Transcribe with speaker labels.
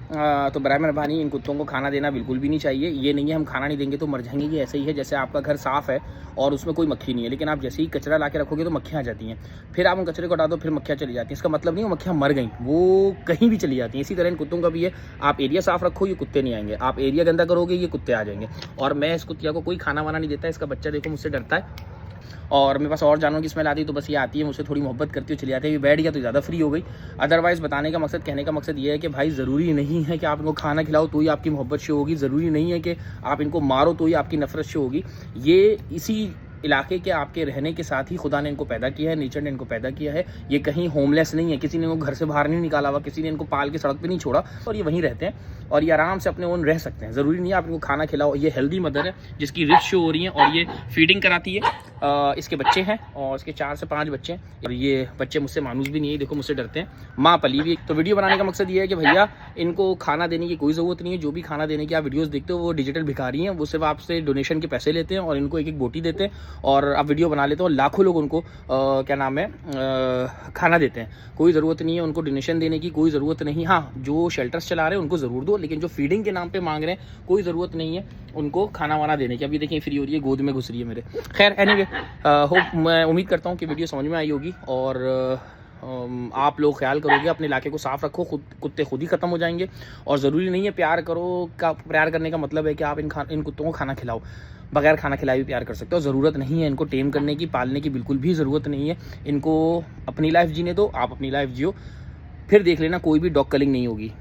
Speaker 1: तो बराए मेहरबानी इन कुत्तों को खाना देना बिल्कुल भी नहीं चाहिए। ये नहीं है हम खाना नहीं देंगे तो मर जाएंगे, ये ऐसे ही है जैसे आपका घर साफ़ है और उसमें कोई मक्खी नहीं है, लेकिन आप जैसे ही कचरा ला के रखोगे तो मक्खियाँ आ जाती हैं। फिर आप उन कचरे को हटा दो, फिर मक्खियाँ चली जाती हैं। इसका मतलब नहीं वो मक्खियाँ मर गई, वो कहीं भी चली जाती हैं। इसी तरह इन कुत्तों का भी है, आप एरिया साफ़ रखो, ये कुत्ते नहीं आएंगे। आप एरिया गंदा करोगे, ये कुत्ते आ जाएंगे। और मैं इस कुतिया को कोई खाना वाना नहीं देता। इसका बच्चा देखो मुझसे डरता है, और मेरे पास और जानवरों की स्मेल आती है तो बस ये आती है, मुझसे थोड़ी मोहब्बत करती हुई चली जाती है। ये बैठ गया तो ज़्यादा फ्री हो गई। अदरवाइज़ बताने का मकसद, कहने का मकसद ये है कि भाई ज़रूरी नहीं है कि आप इनको खाना खिलाओ तो ही आपकी मोहब्बत शो होगी, ज़रूरी नहीं है कि आप इनको मारो तो ही आपकी नफरत शो होगी। ये इसी इलाके के आपके रहने के साथ ही खुदा ने इनको पैदा किया है, नेचर ने इनको पैदा किया है। ये कहीं होमलेस नहीं है, किसी ने इनको घर से बाहर नहीं निकाला हुआ, किसी ने इनको पाल के सड़क पे नहीं छोड़ा, और ये वहीं रहते हैं और ये आराम से अपने ओन रह सकते हैं। ज़रूरी नहीं है आप इनको खाना खिलाओ। ये हेल्दी मदर है जिसकी रिच शो हो रही है और ये फीडिंग कराती है। इसके बच्चे हैं और इसके 4 से 5 बच्चे हैं, और ये बच्चे मुझसे मानूस भी नहीं है, देखो मुझसे डरते हैं। माँ पली भी। तो वीडियो बनाने का मकसद ये है कि भैया इनको खाना देने की कोई ज़रूरत नहीं है। जो भी खाना देने की आप वीडियोस देखते हो वो डिजिटल भिखारी हैं, वो सिर्फ आपसे डोनेशन के पैसे लेते हैं और इनको एक एक बोटी देते हैं और आप वीडियो बना लेते हो। लाखों लोग उनको क्या नाम है खाना देते हैं। कोई ज़रूरत नहीं है उनको डोनेशन देने की, कोई ज़रूरत नहीं। हाँ, जो शेल्टर्स चला रहे हैं उनको ज़रूर दो, लेकिन जो फीडिंग के नाम पे मांग रहे हैं कोई ज़रूरत नहीं है उनको खाना वाना देने की। अभी देखिए फ्री हो रही है, गोद में घुस रही है मेरे। खैर एनीवे, होप, मैं उम्मीद करता हूँ कि वीडियो समझ में आई होगी और आप लोग ख्याल करोगे, अपने इलाके को साफ़ रखो, कुत्ते खुद ही ख़त्म हो जाएंगे। और ज़रूरी नहीं है प्यार करो का, प्यार करने का मतलब है कि आप इन कुत्तों को खाना खिलाओ। बगैर खाना खिलाए भी प्यार कर सकते हो। ज़रूरत नहीं है इनको टेम करने की, पालने की बिल्कुल भी ज़रूरत नहीं है। इनको अपनी लाइफ जीने दो, आप अपनी लाइफ जियो, फिर देख लेना कोई भी डॉग कलिंग नहीं होगी।